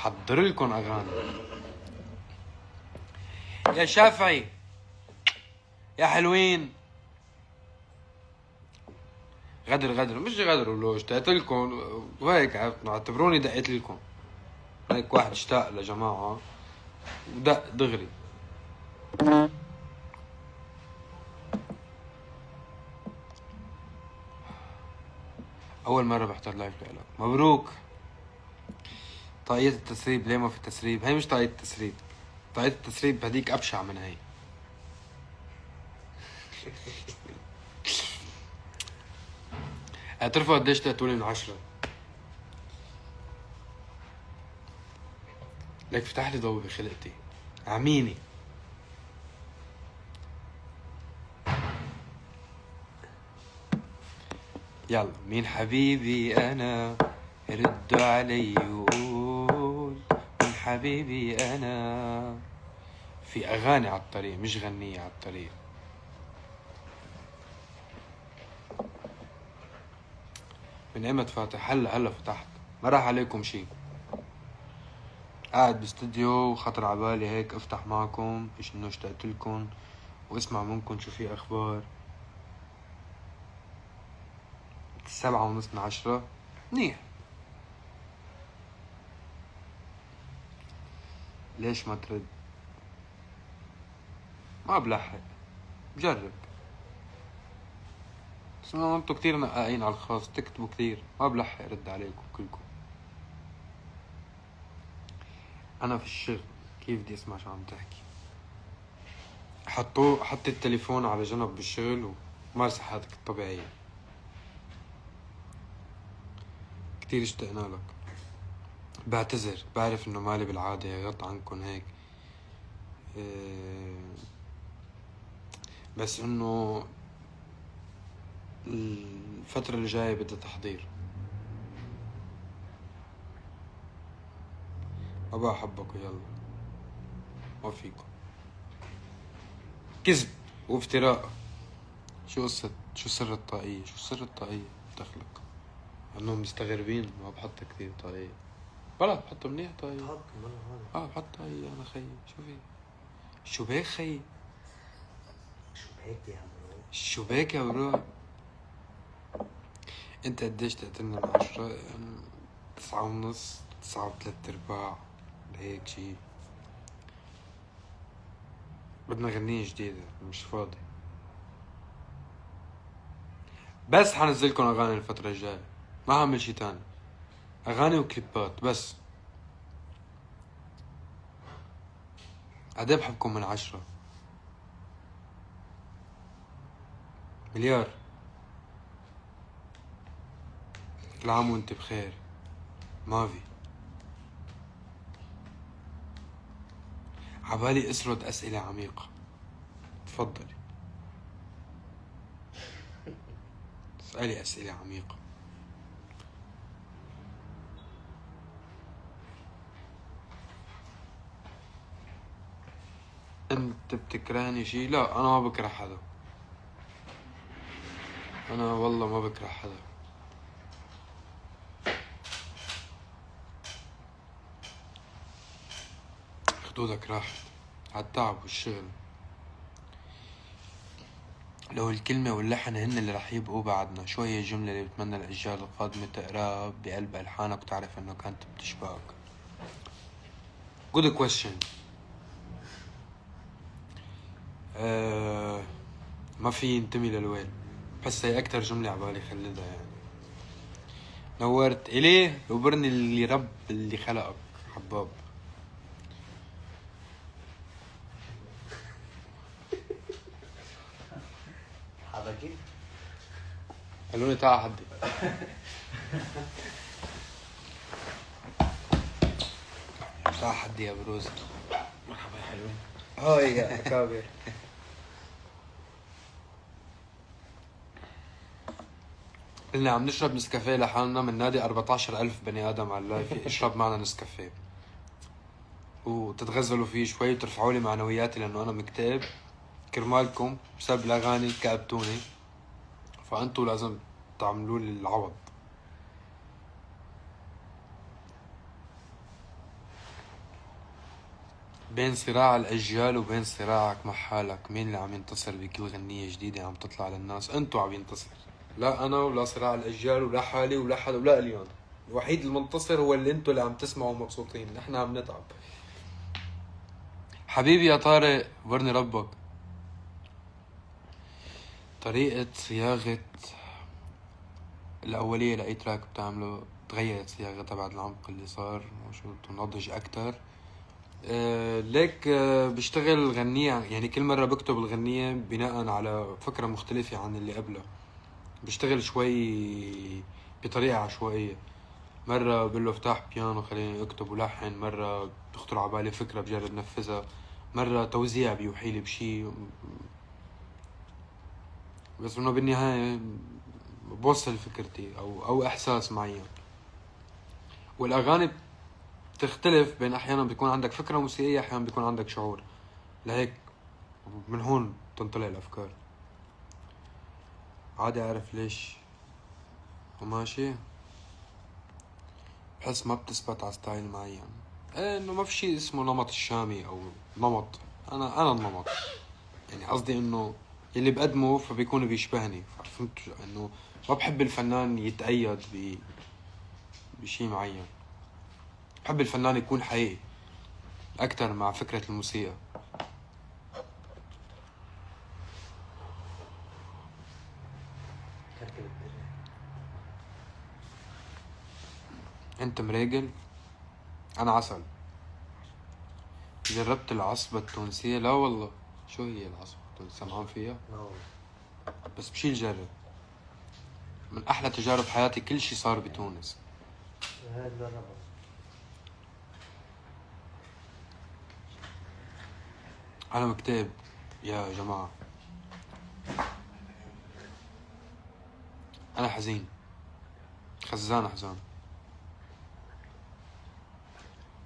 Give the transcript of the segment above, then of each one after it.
حضر لكم اغاني. يا شافعي يا حلوين، غدر مش غدر ولو اشتقت لكم وهيك اعتبروني دقيت لكم. هيك واحد اشتاق لجماعة ودق دغري. أول مرة بحضر لايف لإلك، مبروك. طاقية التسريب، ليه ما في تسريب؟ هي مش طاقية التسريب، طاقية التسريب هديك أبشع من هي. اعترفوا قديش تقتولي من 10. لك فتح لي ضوء بخلقتي، عميني. يلا مين حبيبي أنا، ردوا علي وقول مين حبيبي أنا. في أغاني على الطريق مش غنية على الطريق. من ايمت فاتح؟ هلا فتحت، ما راح عليكم شي. قاعد باستديو وخطر عبالي هيك افتح معكم، ايش انه اشتقت لكم واسمع منكم شو في اخبار. 7:30 من 10 منيح. ليش ما ترد؟ ما بلحق، بجرب. بس ما انتو كتير نقاقين على الخاص، تكتبوا كتير، ما بلحق ارد عليكم كلكم. انا في الشغل، كيف بدي اسمع شو عم تحكي؟ حط التليفون على جنب بالشغل ومارس حياتك الطبيعية. كتير اشتقنا لك. بعتذر، بعرف انه مالي بالعادة غط عنكن هيك، بس انه الفترة اللي جاية بدها تحضير. أبا أحبكوا يلا، ما فيكم. كذب وافتراء. شو سر الطاقية؟ شو سر الطاقية؟ دخلك انهم مستغربين ما بحط كثير طاقية. بلا بحط منيح طاقية. بحط هذا بحط طاقية انا خيي. شو في؟ شو بيك خيي؟ شو بيك يا برو؟ انت قديش تقتلنا من 10؟ يعني 9:30، 9:3/4 هيك شي. بدنا غنية جديدة، مش فاضي. بس حنزلكن اغاني الفترة الجاية، ما هعمل شي تاني، اغاني وكليبات بس. قديه بحبكم من 10 مليار. كل عام وانت بخير مافي. عبالي اسرد اسئلة عميقة، تفضلي اسألي اسئلة عميقة. انت بتكرهني شي؟ لا انا ما بكره حدا، انا والله ما بكره حدا. خدودك راحت عالتعب والشغل. لو الكلمة واللحن هن اللي رح يبقوا بعدنا شوية، الجملة اللي بتمنى الأجيال القادمة تقراها بقلب ألحانك وتعرف إنه كانت بتشبهك. good question. ما في ينتمي للويل، بس هي أكتر جملة عبالي خلدها يعني. نورت إليه وبرني اللي رب اللي خلقك حباب. حبكي قالولي تعا حدي. تعا حدي يا بروز. مرحبا يا حلوين. هاي يا كابر. قلنا عم نشرب نسكافيه لحالنا، من نادي 14,000 بني آدم على اللايف اشرب معنا نسكافيه وتتغزلوا فيه شوي وترفعوا لي معنوياتي، لأنه أنا مكتئب كرمالكم بسبب الأغاني كأبتوني، فأنتوا لازم تعملوا لي العوض. بين صراع الأجيال وبين صراعك مع حالك، مين اللي عم ينتصر بكل غنية جديدة عم تطلع للناس؟ انتو عم ينتصر، لا أنا ولا صراع الأجيال ولا حالي ولا حدا ولا اليون. الوحيد المنتصر هو اللي انتو اللي عم تسمعوا مبسوطين، نحن عم نتعب. حبيبي يا طارق برني ربك. طريقة صياغة الأولية لأي تراك بتعمله تغيرت صياغتها بعد العمق اللي صار موجود ونضج أكتر. ليك بشتغل غنية، يعني كل مرة بكتب الغنية بناء على فكرة مختلفة عن اللي قبلها. بشتغل شوي بطريقة عشوائية، مرة بقول له افتح بيانو خليني اكتب ولحن، مرة بتخطر على بالي فكرة بجرب نفذها، مرة توزيع بيوحيلي بشي، بس انه بالنهاية بوصل فكرتي او احساس معين. والاغاني بتختلف، بين احيانا بيكون عندك فكرة موسيقية، احيانا بيكون عندك شعور، لهيك من هون تنطلع الافكار. عادي اعرف ليش وماشي، بحس ما بتثبت على ستايل معين. ايه انه ما في شيء اسمه نمط الشامي او نمط، انا النمط، يعني قصدي انه اللي بقدمه فبيكون بيشبهني. فهمت انه ما بحب الفنان يتأيد بشيء معين، بحب الفنان يكون حقيقي اكتر مع فكرة الموسيقى. انت مريقل، انا عسل. جربت العصبة التونسية؟ لا والله. شو هي العصبة التونسية؟ سمعان فيها؟ لا والله. بس بشيل جرب، من احلى تجارب حياتي كل شي صار بتونس. انا مكتئب يا جماعة، انا حزين، خزان حزان.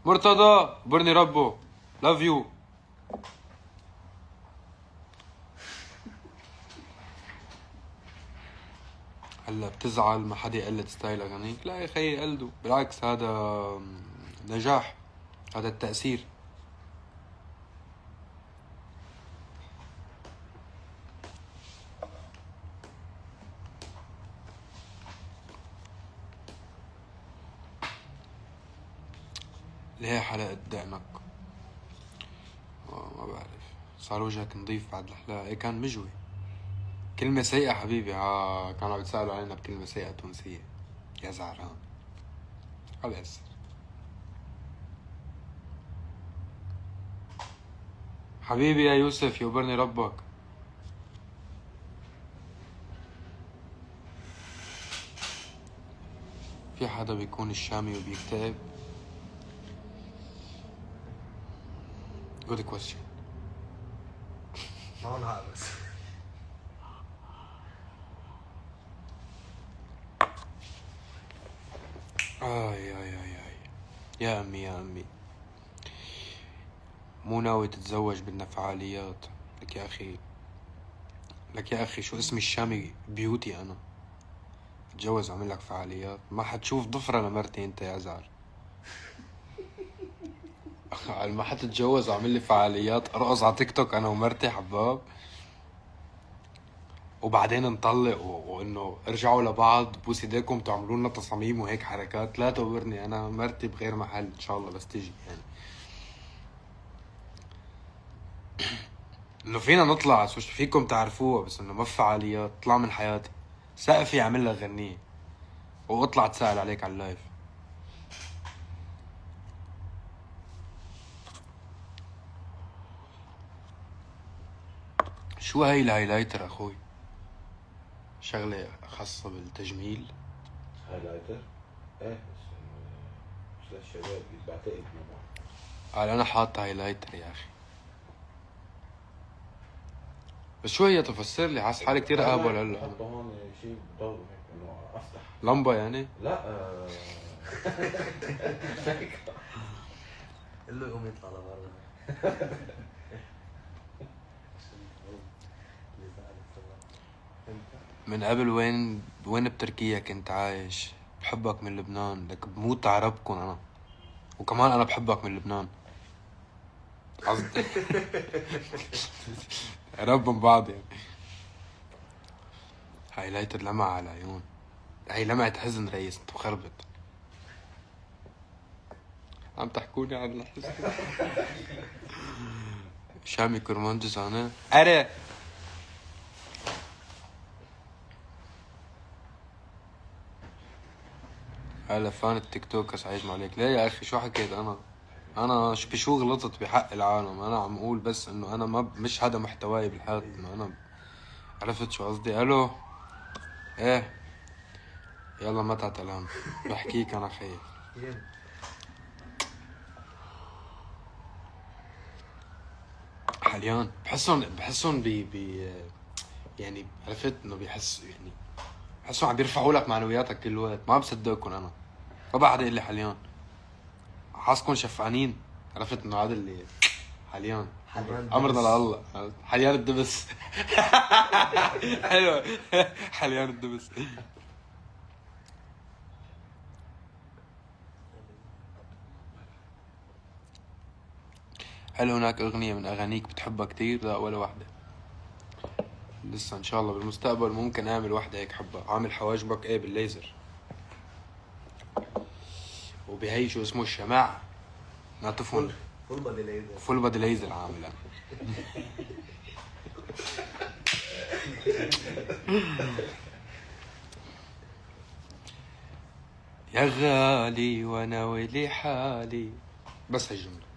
مرتضى برني ربه، لاف يو. هلا بتزعل ما حدا يقلد ستايل اغانيك؟ لا يا خيي قلدوا، بالعكس هذا نجاح، هذا التأثير. ليه حلقة دقنك؟ ما بعرف، صار وجهك نظيف بعد الحلاقة. ايه كان مجوي. كلمة سيئة حبيبي، كانوا عم يتسألوا علينا بكلمة سيئة تونسية. يا زعران خلص. حبيبي يا يوسف يوبرني ربك. في حدا بيكون الشامي وبيكتئب؟ good question. ما هو نهار بس. يا أمي يا أمي، مو ناوي تتزوج بدنا فعاليات؟ لك يا أخي، لك يا أخي شو اسمي الشامي بيوتي أنا، اتجوز أعمل لك فعاليات؟ ما حتشوف ضفرة لمرتي أنت يا زعر. ما حتتجوز أعمل لي فعاليات أرقص على تيك توك أنا ومرتي حباب، وبعدين نطلق وإنه ارجعوا لبعض بوس ايديكم تعملوا لنا تصاميم وهيك حركات؟ لا تورني، أنا مرتي بغير محل إن شاء الله بس تجي يعني. إنه فينا نطلع فيكم تعرفوها، بس إنه ما في فعاليات. طلع من حياتي، سقفي عمل لك غنية واطلع تسأل عليك على اللايف. شو هاي الهايلايتر اخوي؟ شغلة خاصة بالتجميل؟ هايلايتر؟ ايه بس مش للشباب، بعتقد انه قال انا حاطة هايلايتر يا اخي. بس شو هي؟ تفسر لي، حاسس حالي كتير اهبل هلا. حطه هون شيء بضوي هيك انه افتح لمبة يعني؟ لا قل له يقوم يطلع لبرا. من قبل وين بتركيا كنت عايش؟ بحبك من لبنان، لك بموت عربكن انا، وكمان انا بحبك من لبنان. قصدي قرب من بعض يعني. هايلايتر لمع على العيون، هي لمعة حزن ريس، انت مخربط. عم تحكوني عن الحزن. شامي كرمانجز انا اري. هلا فان التيك توك اسعجنا عليك ليه يا اخي؟ شو حكيت انا بشو غلطت بحق العالم؟ انا عم اقول بس انه انا ما مش هذا محتواي بالحياة، انه انا عرفت شو قصدي. الو ايه يلا ما تعتلهم، بحكيك انا خيي. حاليا بحسهم بي يعني عرفت انه بحسهم عم بيرفعوا لك معنوياتك كل وقت. ما بصدقكم انا، ما بعد اللي حاليا حاسكم شفعانين. عرفت انه هذا اللي حاليا امرنا لله. حاليا الدبس. حلو. حاليا الدبس. هل هناك اغنية من اغانيك بتحبها كتير؟ لا ولا واحدة. لسه ان شاء الله بالمستقبل ممكن اعمل واحدة هيك حبها. عامل حواجبك ايه بالليزر، وبهي شو اسمه الشماعة ناتفون فول بادي ليزر. فول بادي ليزر عامل انا. يا غالي وانا ولي حالي. بس هالجملة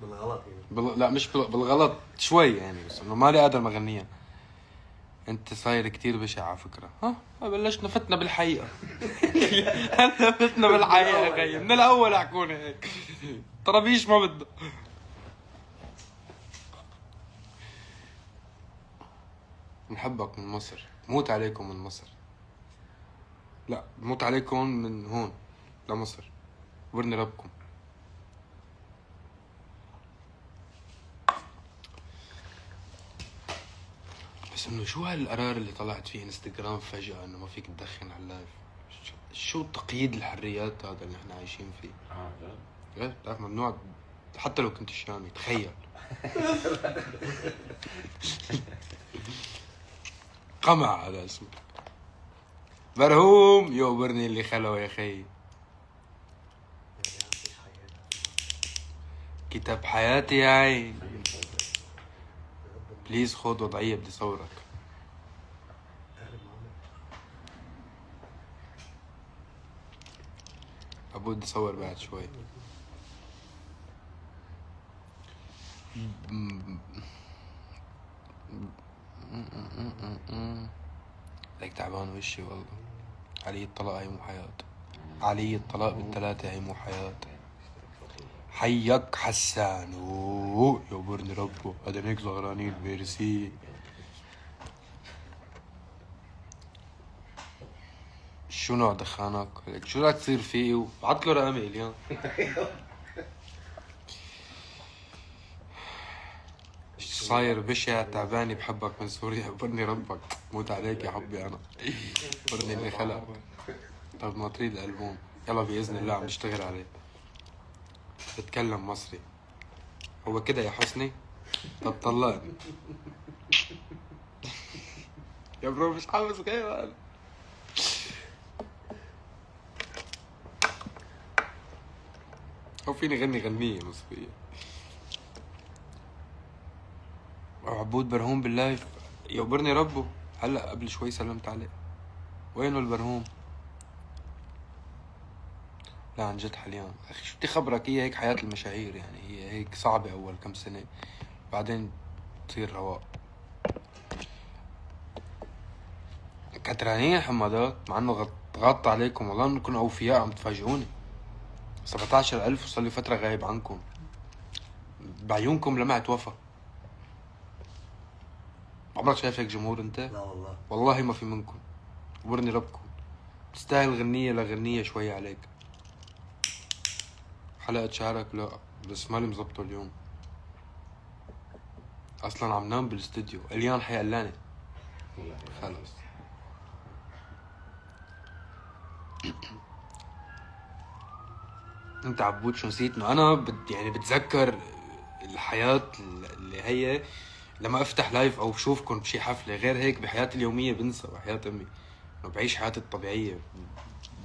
بالغلط يعني. لا مش بالغلط شوي يعني، بس انه مالي قادر ما اغنيها. انت صاير كتير بشع على فكرة. ها بلشنا فتنا بالحقيقة. هلا فتنا بالحقيقة يا خيي، من الاول احكونا هيك. طرابيش ما بدها. بنحبك من مصر، موت عليكم من مصر. لا موت عليكم من هون لمصر، ورني ربكم. بس انه شو هالقرار اللي طلعت فيه انستغرام فجأة انه ما فيك تدخن على اللايف؟ شو تقييد الحريات هذا اللي احنا عايشين فيه؟ جد؟ ايه بتعرف ممنوع حتى لو كنت شامي، تخيل. قمع هذا اسمه. برهوم يقبرني اللي خلو يا خي. كتاب حياتي يا عين. بليز خد وضعية بدي صورك. أبو بدي صور بعد شوي. ليك تعبان وشي والله. علي الطلاق هي مو حياة. علي الطلاق بالثلاثة هي مو حياة. حيك حسان يقبرني ربه. هذا هيك صغرانين ميرسي. شو نوع دخانك؟ شو راح تصير فيه؟ بعت له رقمي اليوم. صاير بشع تعباني بحبك من سوريا. برني ربك، موت عليك يا حبي انا. برني اللي خلق. طب ما تريد الالبوم يلا باذن الله عم نشتغل عليه. بتكلم مصري هو كده يا حسني. طب طلقني. يا برو مش حافظ كيف انا. هو فيني غني غنية مصرية. عبود برهوم باللايف يقبرني ربه. هلا قبل شوي سلمت عليه. وينه البرهوم؟ لا عن جد حاليا اخي شو بدي خبرك، هي هيك حياة المشاهير يعني. هي هيك صعبة اول كم سنة بعدين تصير رواق. كترانين حمادات مع انه غطى عليكم والله انكم اوفياء عم تفاجئوني. 17,000 وصار لي فترة غايب عنكم. بعيونكم لمعت وفا. عمرك شايف هيك جمهور انت؟ لا والله. والله ما في منكم. ورني ربكم. تستاهل غنية لغنية شوية عليك. حلقة شعرك لا بس مالي مزبطه اليوم. اصلا عم نام بالاستوديو. اليان حيقلاني خلص. انت عبود شو نسيت انه انا يعني بتذكر الحياة اللي هي لما افتح لايف او بشوفكم بشي حفلة، غير هيك بحياتي اليومية بنسى، وحياة امي انه بعيش حياتي الطبيعية،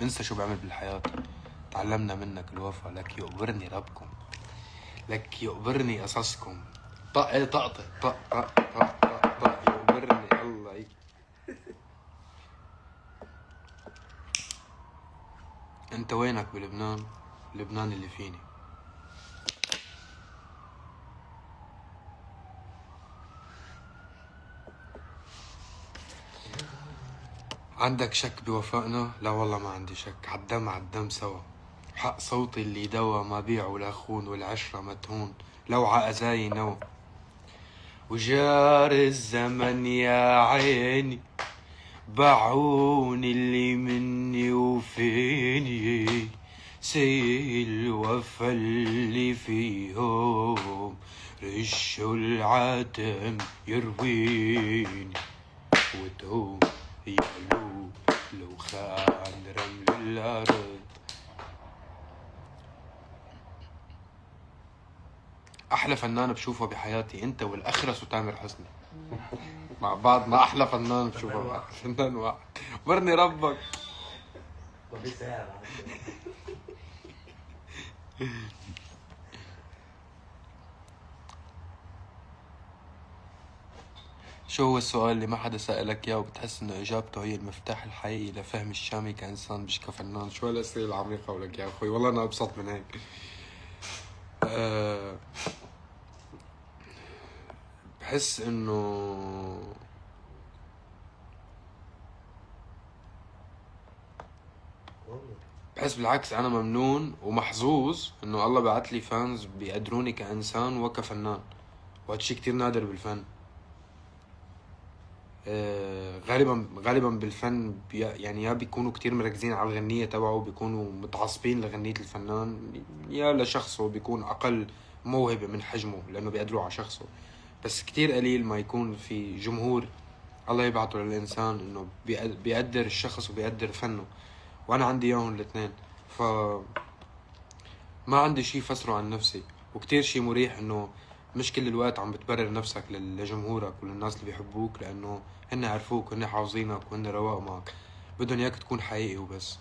بنسى شو بعمل بالحياة. تعلمنا منك الوفا، لك يقبرني ربكم، لك يقبرني قصصكم. طق طق طق طق طق طق طق يقبرني الله. انت وينك بلبنان؟ لبنان اللي فيني. عندك شك بوفائنا؟ لا والله ما عندي شك، عالدم عالدم سوا، حق صوتي اللي دوا، ما بيعه لا خون، والعشرة متهون لو عأزاي نو. وجار الزمن يا عيني باعوني اللي مني وفيني، سي الوفا اللي فيهم رشوا العتم يرويني، وتهوم يقلو لو خان رمل الأرض. أحلى فنان بشوفه بحياتي أنت والأخرس وتامر حسني مع بعض، ما أحلى فنان بشوفه. فنان واحد، برني ربك. ما في ساعة. شو هو السؤال اللي ما حدا سألك إياه وبتحس إنه إجابته هي المفتاح الحقيقي لفهم الشامي كإنسان مش كفنان؟ شو هالأسئلة العميقة ولك يا أخوي؟ والله أنا أبسط من هيك. بحس إنه بحس بالعكس أنا ممنون ومحظوظ إنه الله بعت لي فانز بيقدروني كإنسان وكفنان، وهذا شيء كتير نادر بالفن. غالبا بالفن يعني يا بيكونوا كتير مركزين على الغنية تبعه، بيكونوا متعصبين لغنية الفنان، يا لشخصه بيكون أقل موهبة من حجمه لأنه بيقدروا على شخصه. بس كتير قليل ما يكون في جمهور الله يبعته للإنسان إنه بيقدر الشخص وبيقدر فنه، وأنا عندي إياهم الاثنين. ف ما عندي شي فسره عن نفسي، وكتير شي مريح إنه مش كل الوقت عم بتبرر نفسك لجمهورك وللناس اللي بيحبوك، لأنه هن عرفوك وهن حافظينك وهن رواق معك، بدهم إياك تكون حقيقي وبس.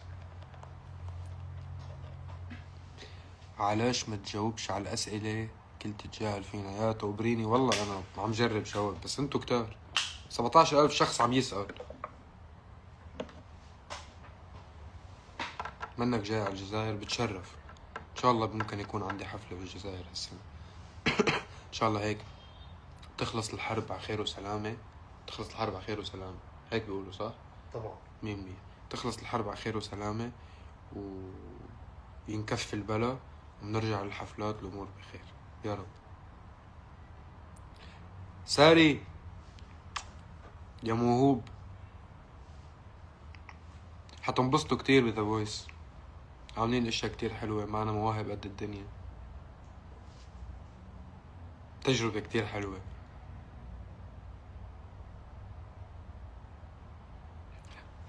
علاش ما تجاوبش على الأسئلة كل تتجاهل فينا؟ يا تقبريني والله أنا عم جرب جاوب، بس انتو كتار 17,000 شخص عم يسأل. منك جاي على الجزائر؟ بتشرف. إن شاء الله ممكن يكون عندي حفلة بالجزائر هالسنة. إن شاء الله هيك تخلص الحرب على خير وسلامة. تخلص الحرب على خير وسلامة، هيك بيقولوا صح؟ طبعا 100%. تخلص الحرب على خير وسلامة وينكف البلا ونرجع للحفلات الأمور بخير يا رب. ساري يا موهوب، حتنبسطوا كتير بذا فويس، عاملين اشياء كتير حلوة، معنا مواهب قد الدنيا، تجربة كتير حلوة.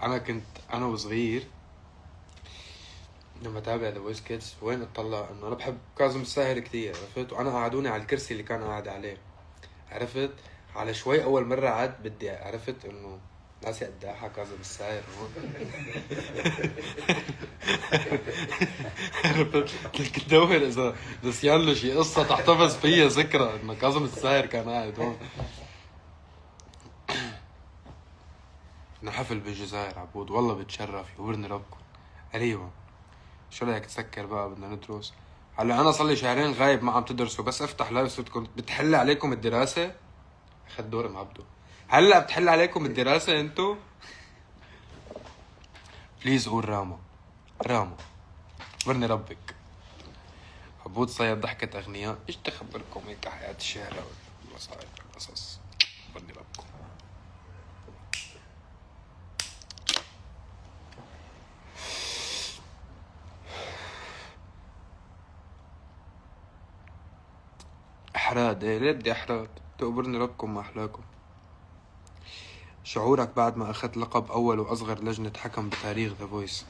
أنا كنت أنا وصغير لما تابع ذا فويس كيدز وين اطلع إنه أنا بحب كاظم الساهر كتير، عرفت؟ وأنا قعدوني على الكرسي اللي كان قاعد عليه، عرفت؟ على شوي أول مرة عاد بدي، عرفت إنه ناسي قداحة كاظم الساهر هون. كنت دور إذا نسيان له شي قصة تحتفظ فيها ذكرى إنه كاظم الساهر كان قاعد هون. حفل بالجزائر عبود، والله بتشرف، يورني ربكم قريبا. شو رايك تسكر بقى؟ بدنا ندرس. هلا انا صار لي شهرين غايب ما عم تدرسوا، بس افتح لايف صرتكم بتحل عليكم الدراسه. اخذ دور معبده، هلا بتحل عليكم الدراسه انتو. بليز قول راما راما، ورني ربك. عبود صيد ضحكة اغنياء، ايش تخبركم هيك حياة الشارع والوسائل والقصص، ورني ربكم. احراد ايه؟ ليه بدي احراد؟ تقبرني ربكم ما احلاكم. شعورك بعد ما اخذت لقب اول واصغر لجنة حكم بتاريخ ذا فويس؟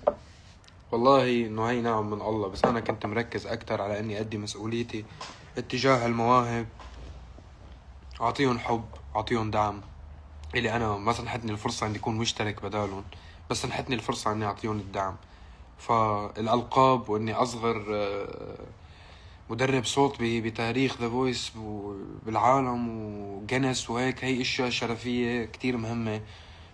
والله انه هي نعم من الله، بس انا كنت مركز اكتر على اني ادي مسؤوليتي اتجاه المواهب، اعطيهم حب، اعطيهم دعم. الي انا ما سنحتني الفرصة اني اكون مشترك بدالهم، بس سنحتني الفرصة اني اعطيهم الدعم. فالالقاب واني اصغر مدرب صوت بتاريخ ذا فويس بالعالم وجينيس وهيك، هي اشياء شرفية كتير مهمة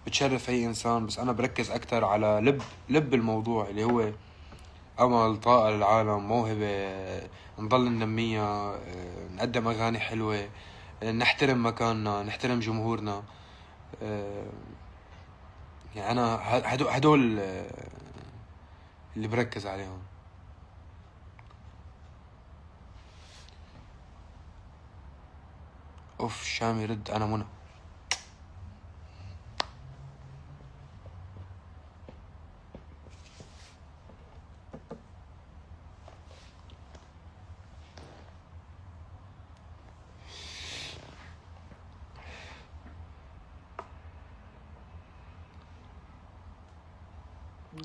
بتشرف اي انسان. بس انا بركز اكتر على لب الموضوع اللي هو امل، طاقة للعالم، موهبة نضل ننميها، نقدم اغاني حلوة، نحترم مكاننا، نحترم جمهورنا. يعني انا هدول اللي بركز عليهم. اوف شامي رد، انا منى.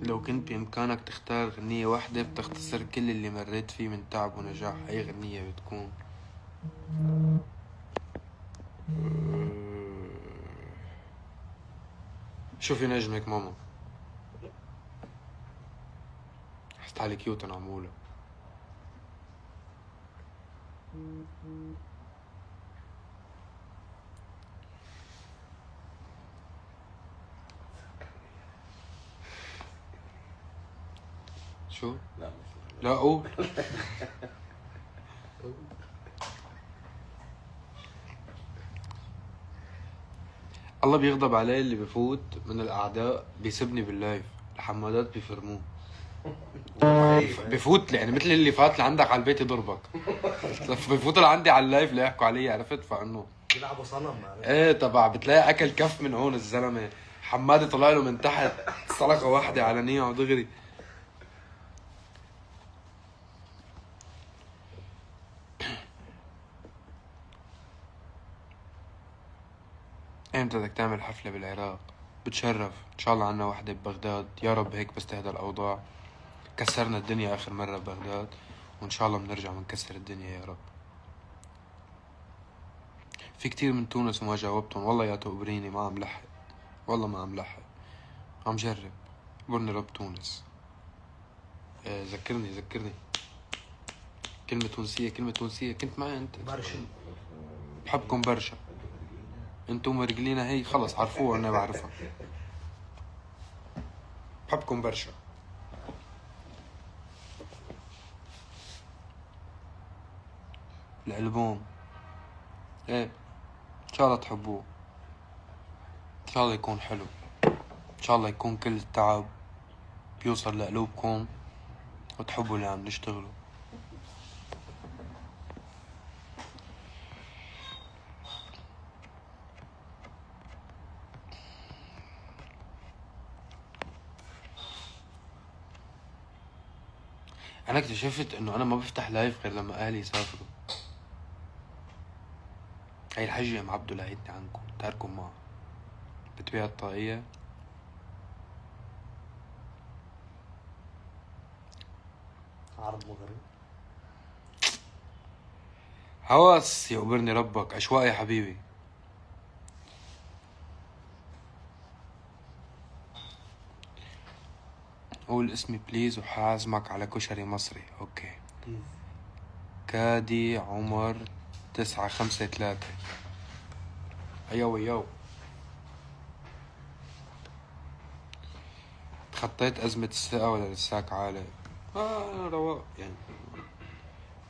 لو كنت بإمكانك تختار غنية واحدة بتختصر كل اللي مريت فيه من تعب ونجاح، أي غنية بتكون؟ شوفي نجمك ماما، حست حالي كيوت أنا عمولة. شو؟ لا مش لا قول. الله بيغضب عليه اللي بفوت من الأعداء بيسبني باللايف، الحمادات بيفرموه. بفوت يعني مثل اللي فات لعندك على البيت يضربك، بفوت لعندي على اللايف ليحكوا علي، عرفت؟ فانه بيلعبوا صنم. ايه طبعا بتلاقي اكل كف من هون الزلمه، حمادي طلع له من تحت صلقه واحده علنيه ودغري. امتى بدك تعمل حفله بالعراق؟ بتشرف ان شاء الله. عنا واحده ببغداد، يا رب هيك بس تهدى الاوضاع. كسرنا الدنيا اخر مره ببغداد، وان شاء الله بنرجع بنكسر الدنيا يا رب. في كتير من تونس وما جاوبتهم، والله يا تقبريني ما عم لحق، والله ما عم لحق، عم جرب. برني رب تونس. ذكرني كلمة تونسية كنت معي انت. برشا. بحبكم برشا. انتم مرجلينا هي خلص عرفوها وانا بعرفها. بحبكم برشا. الألبوم ايه ان شاء الله تحبوه، ان شاء الله يكون حلو، ان شاء الله يكون كل التعب بيوصل لقلوبكم وتحبوا اللي عم نشتغله. انا اكتشفت انه انا ما بفتح لايف غير لما اهلي يسافروا. هي الحجة ام عبدو لقيتني عنكم تاركم معه بتبيع الطاقية. عرض مغري. هوس يقبرني ربك، أشواق يا حبيبي. قول اسمي بليز وحازمك على كشري مصري. اوكي. كادي عمر 953. يو تخطيت أزمة الثقة ولا لساك عالي؟ رواق يعني،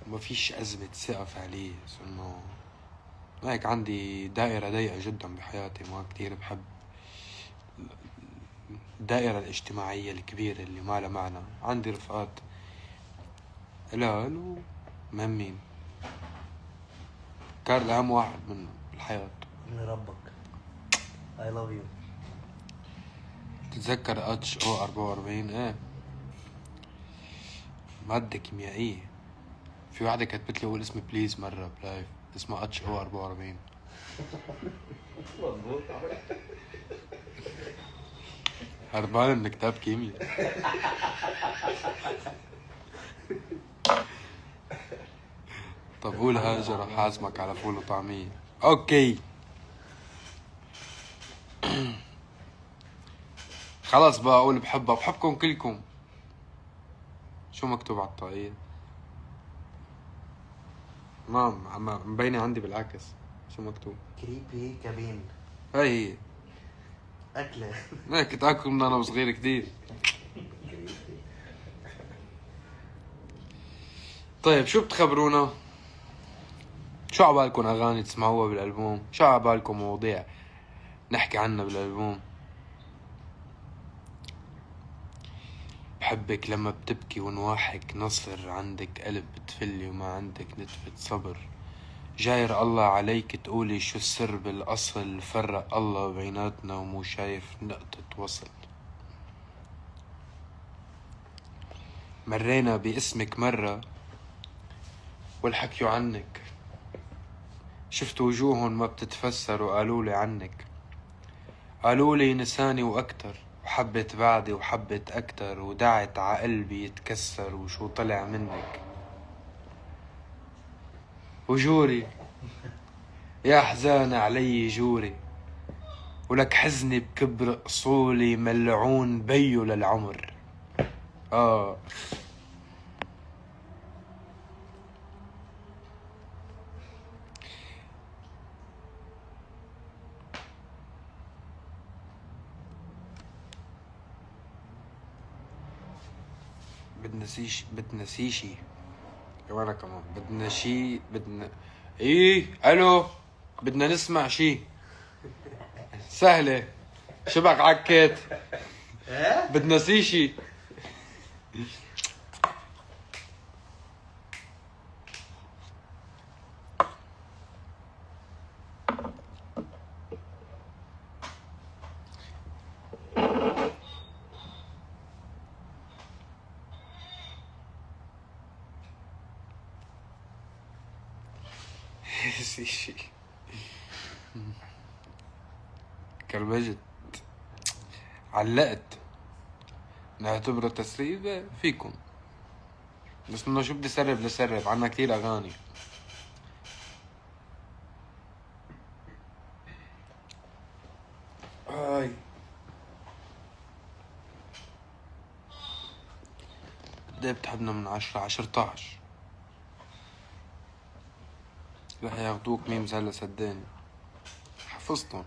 ما فيش أزمة ثقة فعلية، بس إنه هيك عندي دائرة ضيقة جدا بحياتي، ما كتير بحب الدائرة الاجتماعية الكبيرة اللي ما لها معنى. عندي رفقات قلال ومهمين. كارل أهم واحد من الحياة. من ربك. I love you. تتذكر HO44؟ ايه مادة كيميائية. في واحدة كتبت لي قول اسمي بليز مرة بلايف، اسمها HO44. مظبوط. هربان من كتاب كيمياء. طب قول هاجر رح حاسمك على فول وطعمية. اوكي. خلص بقى اقول بحبها، بحبكم كلكم. شو مكتوب على الطاقية؟ ما مبينة عندي بالعكس. شو مكتوب؟ كريبي كابين. هاي هي. أكلة. هيك كنت اكل من انا وصغير كتير. طيب شو بتخبرونا؟ شو عبالكم اغاني تسمعوها بالالبوم؟ شو عبالكم مواضيع نحكي عنها بالالبوم؟ بحبك لما بتبكي ونواحك نصر، عندك قلب بتفلي وما عندك نتفة صبر، جاير الله عليك تقولي شو السر بالاصل، فرق الله بيناتنا ومو شايف نقطة وصل. مرينا باسمك مرة والحكيوا عنك، شفت وجوهن ما بتتفسر وقالولي عنك، قالولي نساني واكتر وحبت بعدي وحبت اكتر، ودعت عقلبي يتكسر وشو طلع منك. وجوري يا حزان علي جوري، ولك حزني بكبر اصولي، ملعون بيو للعمر. بدنا سيشي كمان بدنا ايه الو، بدنا نسمع شي سهلة شبك عكيت. بدنا سيشي. سيشي كربجت، علقت، نعتبره تسريب فيكم، بس انه شو بدي سرب لسرب، عنا كتير اغاني. هاي قد ايه بتحبنا من 10 رح ياخدوك ميمز هلا صدقني، حفظتهم.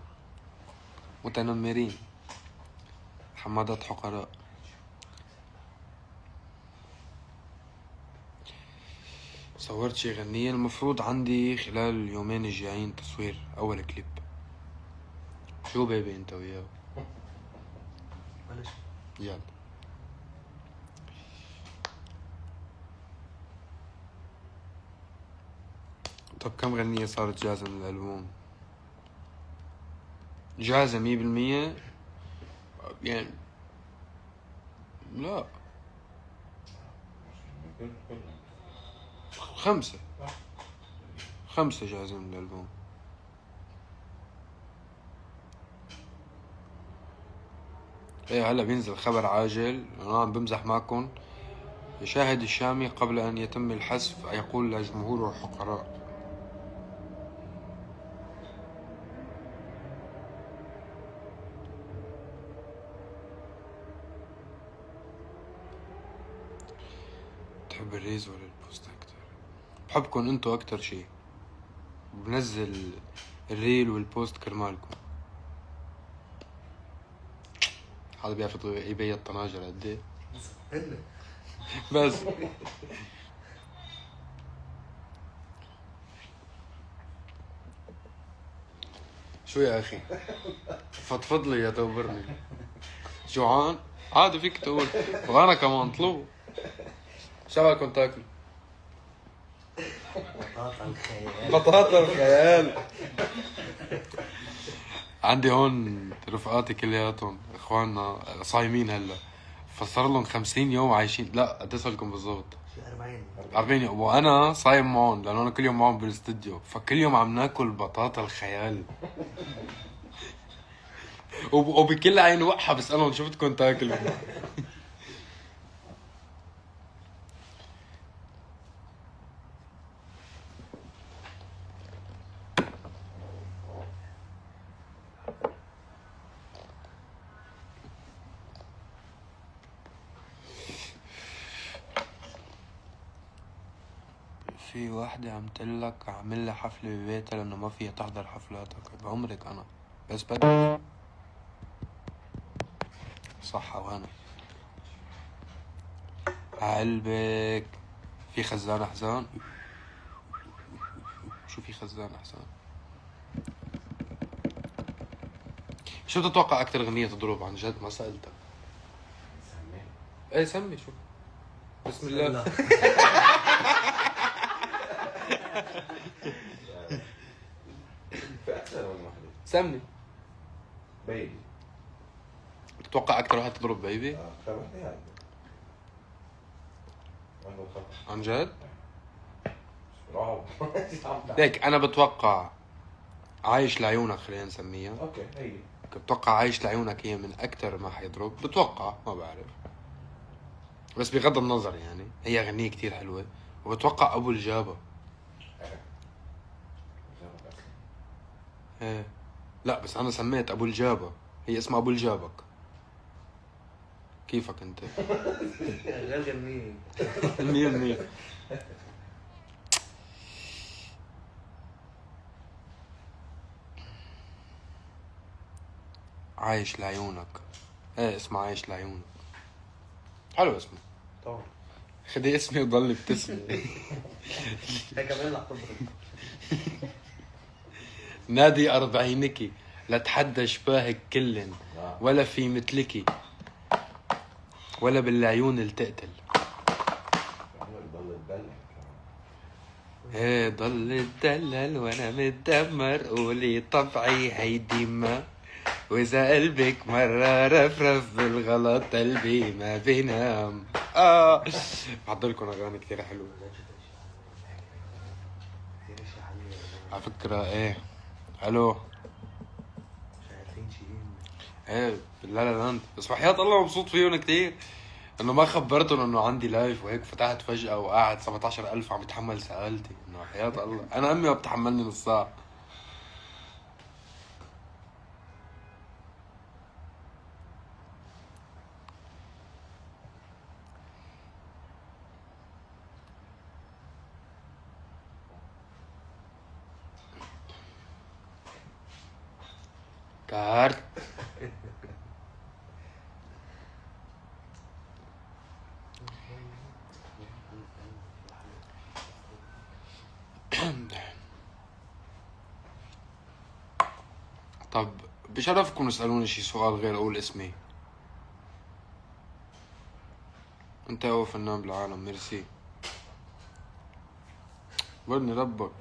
متنمرين، حمادات حقراء. صورت شي غنية، المفروض عندي خلال اليومين الجايين تصوير اول كليب. شو بيبي انت وياه؟ بلاش. يلا. طب كم غنية صارت جاهزة من الألبوم؟ جاهزة 100%؟ يعني لا 5 جاهزة من الألبوم. ايه هلا بينزل خبر عاجل، انا عم بمزح معكم. يشاهد الشامي قبل ان يتم الحذف يقول لجمهوره الحقراء. بتحب الريز ولا البوست اكتر؟ بحبكن انتو اكتر شي، بنزل الريل والبوست كرمالكم. هذا بيعرف يبيع الطناجر قد ايه. هن بس شو يا اخي، فضفض لي يا توبرني. جوعان؟ عادي فيك تقول، وانا كمان طلبوا. شو بدكم تاكلوا؟ بطاطا الخيال. بطاطا الخيال. عندي هون رفقاتي كلياتهم اخواننا صايمين هلا، فصار لهم 50 يوم عايشين. لا قد ايه لكم بالضبط؟ 40 يوم، وانا صايم معهم لانه انا كل يوم معهم بالاستديو، فكل يوم عم ناكل بطاطا الخيال. وبكل عين وقحة بسألهم شو بدكم تاكلوا. في واحدة عم تقلك اعمل لها حفلة ببيتها لأنه ما فيها تحضر حفلاتك بعمرك أنا بس بدك صحة وهنا عقلبك. في خزان أحزان. شو في خزان أحزان؟ شو تتوقع أكتر أغنية تضرب عن جد؟ ما سألتك. سمي. ايه سمي شو. بسم الله. في أكثر من واحدة. سمي. بيبي. تتوقع أكتر واحد تضرب بيبي؟ أكثر واحدة هاي. أنا بخاف. عن جد؟ رعب. ليك أنا بتوقع عايش لعيونك خلينا نسميها. أوكي هي. بتوقع عايش لعيونك هي من أكتر ما حيضرب. بتوقع ما بعرف بس بغض النظر يعني هي أغنية كتير حلوة. وبتوقع أبو الجابة. ايه لا بس أنا سميت أبو الجابة هي اسمها أبو الجابك. كيفك أنت؟ غير جميل. 100%. عايش لعيونك. ايه اسمه عايش لعيونك. حلو اسمه. طبعا. خدي اسمي وضل بتسمي. هي كمان رح تضرب. نادي أربعينكي لتحدى شباهك كلن ولا في مثلكي ولا بالعيون التقتل. ضل تدلع. ايه ضل تدلل وانا متدمر قولي طبعي هيدي ما واذا قلبك مرة رفرف بالغلط قلبي ما بينام. بحضرلكم اغاني كتير حلوة على فكرة. ايه الو مش عارفين شيئين. ايه لا لا لاند بس وحياة الله مبسوط فيهم كتير انه ما خبرتهم انه عندي لايف وهيك فتحت فجأة وقاعد 17,000 عم يتحمل سألتي انه حياة الله انا امي ما بتحملني نص ساعة. كارت. طب بشرفكم اسألوني شي سؤال غير اقول اسمي. انت هو فنان بالعالم ميرسي. برني ربك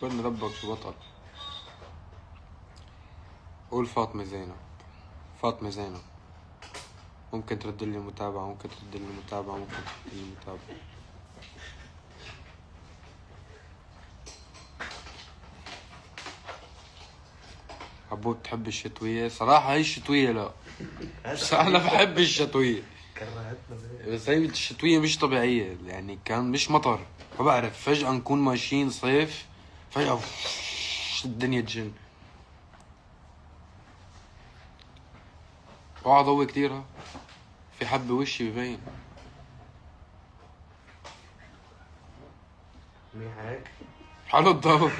برني ربك شو بطل. قول فاطمة زينب. فاطمة زينب. ممكن ترد لي متابعة ممكن ترد لي متابعة ممكن ترد لي متابعة. عبود بتحب الشتوية؟ صراحة هي الشتوية لا بس أنا بحب الشتوية كرهتنا. بس هي الشتوية مش طبيعية يعني كان مش مطر ما بعرف فجأة نكون ماشيين صيف فجأة الدنيا تجن. اوعى ضوي كتير ها في حب وشي ببين. مين هيك؟ حلو الضوء.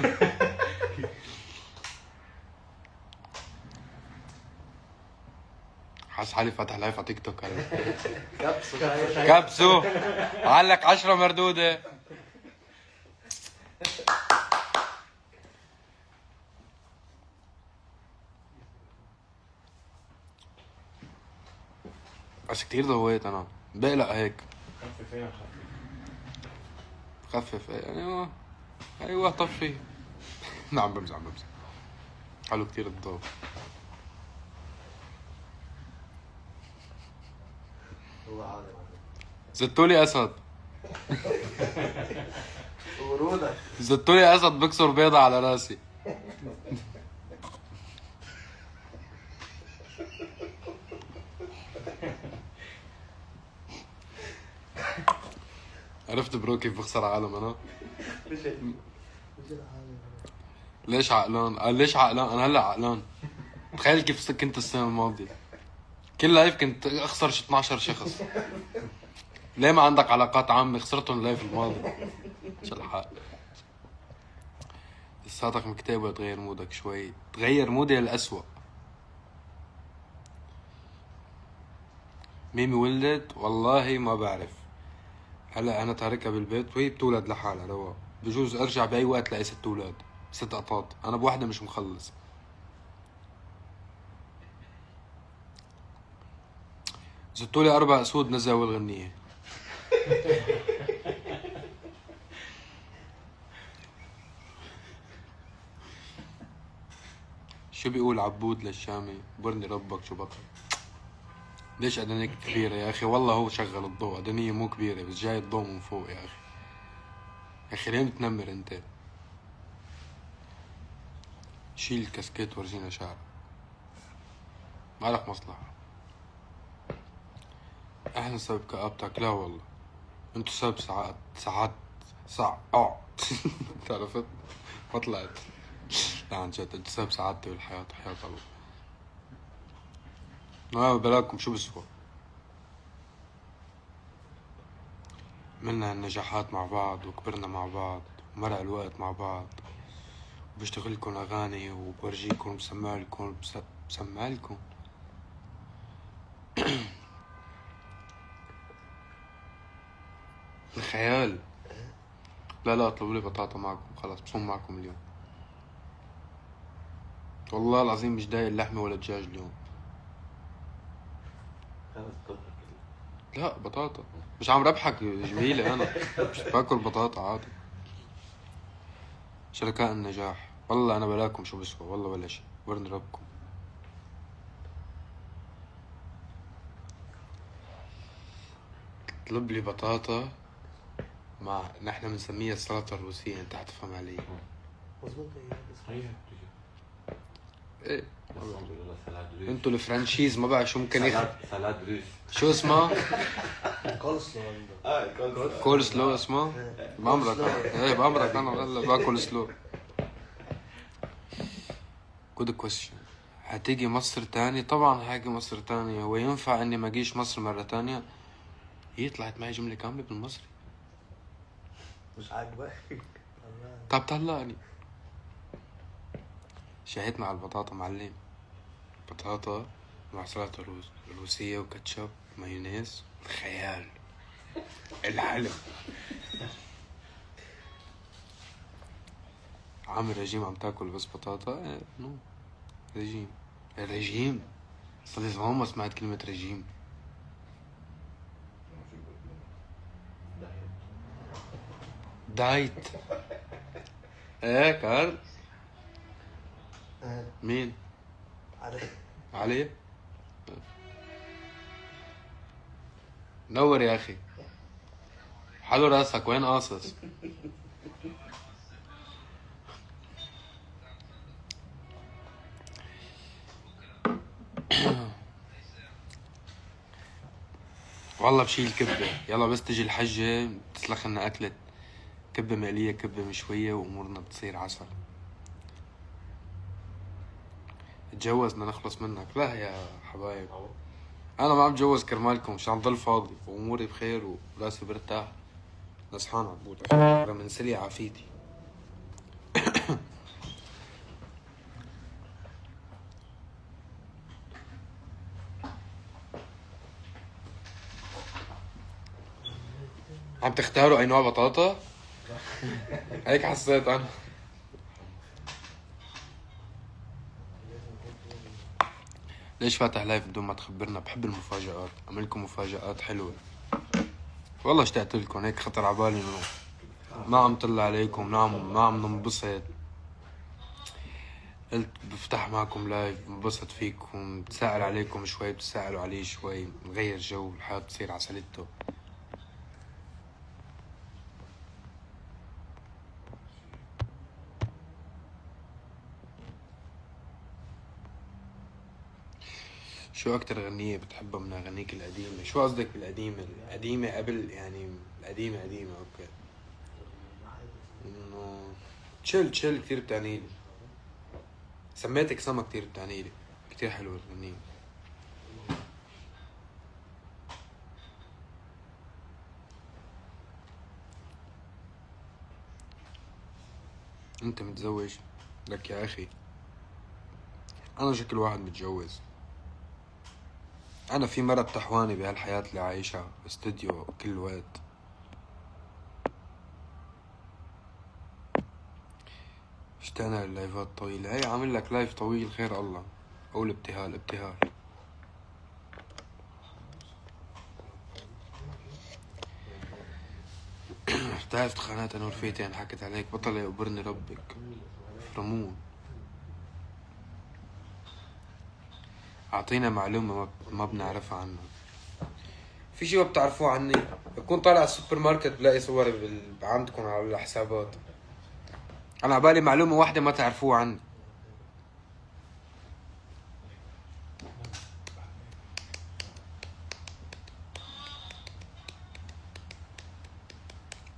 حاس حالي فاتح لايف على تيك توك هلا. كبسو علق 10 مردودة. بس كتير ضويت انا بقلق هيك. خففين خفف يعني ايوه طفي. نعم بمزح بمزح. حلو كتير الضوء. هو عادي. زدتولي اسد. ورودك. زدتولي اسد بكسر بيضة على راسي. عرفت برو كيف بخسر عالم انا؟ مش العالم. ليش عقلان؟ قال ليش عقلان؟ انا هلا عقلان. تخيل كيف كنت السنة الماضية كل لايف كنت اخسر 12 شخص. ليه ما عندك علاقات عامة؟ خسرتهم اللايف الماضي. شو الحق؟ لساتك مكتئب ولا تغير مودك شوي؟ تغير مودي للأسوأ. ميمي ولدت؟ والله ما بعرف. هلا انا تاركها بالبيت وهي بتولد لحالها روا. بجوز ارجع باي وقت لاقي 6 اولاد 6 قطاط. انا بوحده مش مخلص. زتولي 4 اسود نزل اول غنية. شو بيقول عبود للشامي؟ برني ربك شو بطل. ليش أدنيك كبيرة يا أخي؟ والله هو شغل الضوء. أدنية مو كبيرة بس جاي الضوء من فوق يا أخي. يا أخي ليه بتنمر أنت؟ شيل الكاسكيت ورجينا شعر. مالك مصلحة. احنا سبب كآبتك؟ لا والله انتو سبب ساعات تعرفت؟ ما طلعت. لا عن جد انتو سبب سعادتي بالحياة حياة الله. ما بلاكم شو بسوى. عملنا النجاحات مع بعض وكبرنا مع بعض ومرق الوقت مع بعض. وبشتغلكم أغاني وبورجيكم بسمعلكم بسمعلكم. الخيال. لا اطلبوا لي بطاطا معكم خلاص بصوم معكم اليوم. والله العظيم مش دايق اللحمة ولا الدجاج اليوم. لا بطاطا. مش عم ربحك جميلة أنا. مش باكل بطاطا عادي. شركاء النجاح. والله أنا بلاكم شو بسوى والله ولا شي. ورن ربكم. اطلب لي بطاطا مع نحن بنسميها السلطة الروسية. أنت حتفهم علي. مظبوط هي إيه الحمد لله. سلاد روس. انتوا الفرنشيز ما بعرف شو ممكن سلاد روس. شو اسمه؟ كولسلو عنده. كول سلو اسمه؟ بأمرك أنا. إيه بأمرك أنا هلا باكل سلو. good question. هتيجي مصر تاني؟ طبعا هاجي مصر تاني. هو ينفع اني ما اجيش مصر مرة تانية؟ هي طلعت معي جملة كاملة بالمصري. مش عاجبك؟ طب طلعني. شهيت مع البطاطا معلم. بطاطا مع سلطة روسية وكاتشب مايونيز. خيال. العلم. عامل رجيم عم تاكل بس بطاطا؟ ايه نو رجيم. الرجيم صدق زمان ما سمعت كلمة رجيم. دايت. ايه كارل. مين؟ علي. نور يا اخي. حلو راسك. وين قاصص؟ والله بشيل كبة. يلا بس تجي الحجة تسلخ لنا أكلة كبة مقلية كبة مشوية وأمورنا بتصير عسل. اتجوز بدنا نخلص منك. لا يا حبايب أنا ما عم بتجوز كرمالكم. مش عم ضل فاضي وأموري بخير وراسي برتاح. نصحان عبود عشان من سري عافيتي. عم تختاروا أي نوع بطاطا؟ هيك حسيت أنا. ليش فاتح لايف بدون ما تخبرنا؟ بحب المفاجآت. أعملكم مفاجآت حلوة. والله اشتقت لكم. هيك خطر عبالي إنه ما عم طلع عليكم. ما عم ننبسط. قلت بفتح معكم لايف بنبسط فيكم. بتساءل عليكم شوي بتساءلوا علي شوي. نغير جو. الحياة تصير عسلته. شو أكتر غنية بتحبها من أغانيك القديمة؟ شو قصدك بالقديمة؟ القديمة قبل يعني القديمة قديمة أوكي. إنه تشيل كتير بتعنيلي. سميتك سما كتير بتعنيلي. كتير حلوة الغنية. أنت متزوج؟ لك يا أخي أنا شكل واحد متجوز. أنا في مرة بتحواني بهالحياة اللي عايشها استوديو كل وقت. اشتقنا لللايفات الطويلة. هي عامل لك لايف طويل خير الله. قول ابتهال. بتعرف خانات أنا ورفيقتين حكت عليك بطل يقبرني ربك رمون. أعطينا معلومة ما بنعرفها عنه. في شي ما بتعرفوه عني؟ بكون طالع السوبر ماركت بلاقي صور عندكم على الحسابات. أنا عبالي معلومة واحدة ما تعرفوها عني.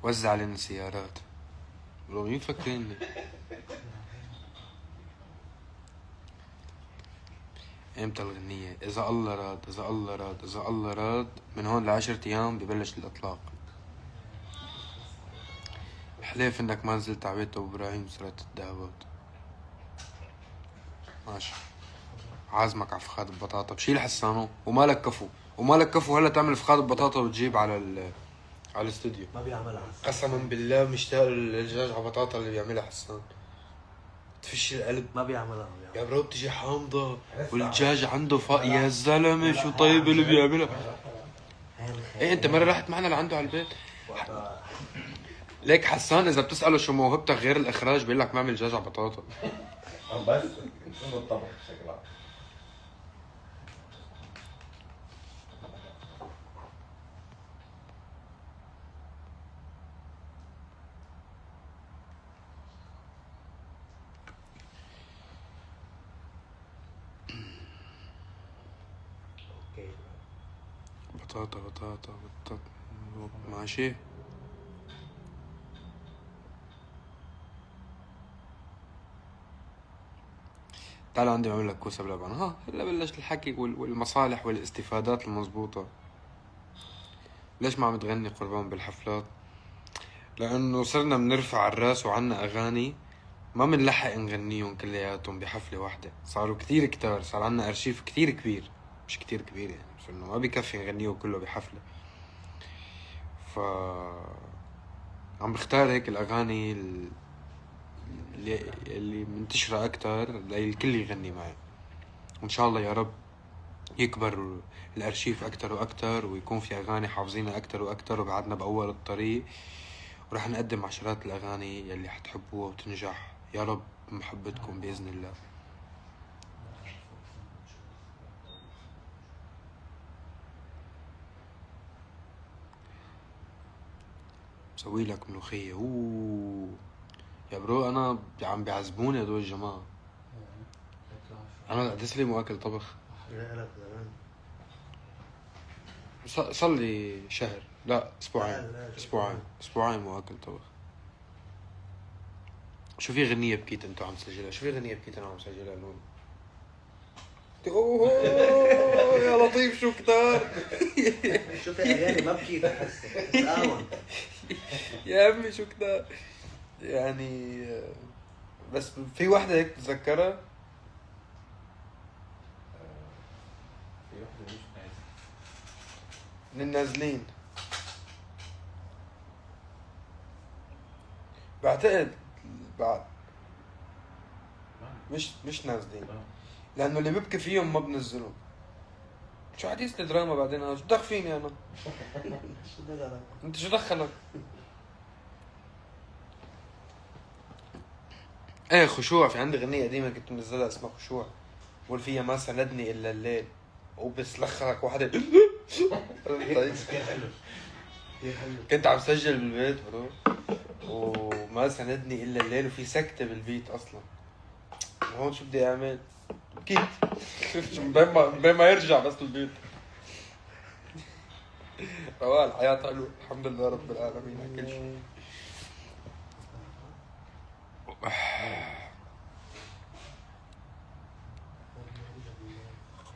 وزع لنا سيارات. لو مين فكرني؟ امتى الغنية؟ إذا الله راد من هون ل10 أيام ببلش الإطلاق. حليف إنك ما نزلت على بيت أبو إبراهيم سرقت الدهوات. ماشي عازمك على فخاد ببطاطا بشيل حسانه ومالك كفو هلا تعمل فخاد ببطاطا وتجيب على الاستوديو. ما بيعملها قسما بالله مشتاق للدجاج على بطاطا اللي بيعملها حسان. تفش القلب. ما بيعملها يا برو بتجي حامضة والدجاج عنده يا زلمة شو طيب اللي بيعملها. ايه انت مرة رحت معنا لعنده على البيت. ليك حسان اذا بتسأله شو موهبتك غير الاخراج بيقول لك بعمل دجاج على بطاطا. بس انه الطبخ بشكل عام. بطاطا ماشي. تعال عندي بعمل لك كوسه بلبن. هلا بلشت الحكي والمصالح والاستفادات المضبوطه. ليش ما عم تغني قربان بالحفلات؟ لانه صرنا بنرفع الراس وعنا اغاني ما منلحق نغنيهم كلياتهم بحفله واحده. صاروا كتير كتار. صار عنا ارشيف كتير كبير. مش كتير كبير يعني بس انه ما بكفي نغنيه كله بحفله. عم بختار هيك الاغاني اللي منتشره اكتر للكل يغني معي. وان شاء الله يا رب يكبر الارشيف اكتر واكتر ويكون في اغاني حافظينها اكتر واكتر وبعدنا باول الطريق ورح نقدم عشرات الاغاني يلي حتحبوها وتنجح يا رب بمحبتكم باذن الله. مسوي لك ملوخيه. يا برو انا عم بيعذبوني هدول الجماعه. انا تسلم واكل طبخ. صار لي شهر لا اسبوعين واكل طبخ. شو في غنية بكيت انتو عم تسجلها؟ شو في غنية بكيت انا عم سجلها لون؟ اوه يا لطيف شو كتار. شو في اغاني ما بكيت هسه يا عمي شو كتار يعني. بس في واحدة هيك بتذكرها. في واحدة مش نازل من النازلين بعتقد بعد مش نازلين لانه اللي ببكي فيهم ما بنزلهم. شو حديث الدراما بعدين انا شو دخل فيني انا؟ انت شو دخلك؟ ايه خشوع. في عندي غنية قديمة كنت منزلها اسمها خشوع بقول فيها ما سندني الا الليل وبس لخرك واحدة. كنت عم سجل بالبيت برو وما سندني الا الليل وفي سكتة بالبيت اصلا. هون شو بدي اعمل؟ بكيت. بين ما يرجع بس البيت. رواه الحياة حلوة الحمد لله رب العالمين على كل شيء.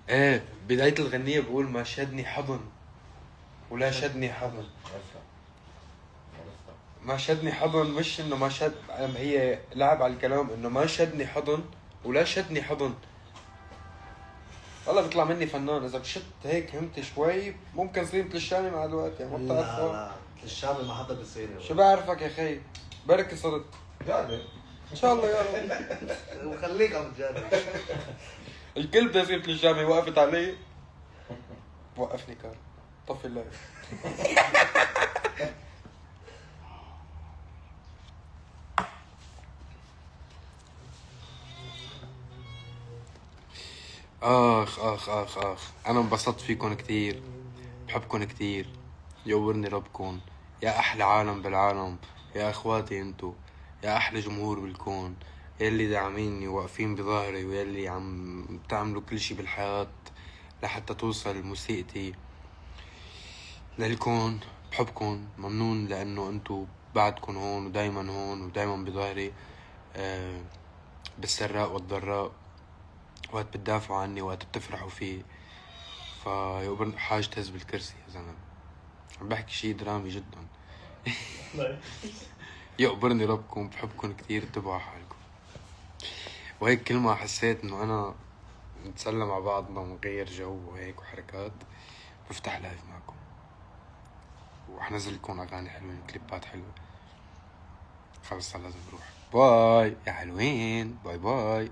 ايه بداية الغنية بقول ما شدني حضن ولا شدني حضن. ما شدني حضن مش انه ما شد، هي لعب على الكلام انه ما شدني حضن ولا شدني حضن. والله بيطلع مني فنان اذا بشت هيك همت شوي ممكن صير مثل الشامي مع الوقت يعني ما بتعرف. لا الشعب ما حدا بيصير يا شو بعرفك يا خي بركي صرت جارب ان شاء الله يا رب. وخليك عم تجرب. الكل بده يصير مثل الشامي وقفت علي وقفني كار طفي اللايف. آخ أنا انبسطت فيكن كتير، بحبكن كتير، يقورني ربكن، يا أحلى عالم بالعالم، يا أخواتي انتو، يا أحلى جمهور بالكون، يلي داعميني واقفين بظهري ويلي عم تعملوا كل شي بالحياة لحتى توصل موسيقتي للكون. بحبكن، ممنون لأنه انتو بعدكن هون ودايما هون ودايما بظهري بالسراء والضراء، وقت بتدافعوا عني وقت بتفرحوا فيه. فيقبرني حاج تهز بالكرسي يا زلمة، عم بحكي شي درامي جدا. يقبرني ربكم، بحبكم كتير، انتبهوا على حالكم. وهيك كل ما حسيت انه انا نتسلى مع بعضنا ونغير جو وهيك وحركات بفتح لايف معكم وحنزل لكم اغاني حلوة وكليبات حلوة. خلص لازم نروح، باي يا حلوين، باي باي.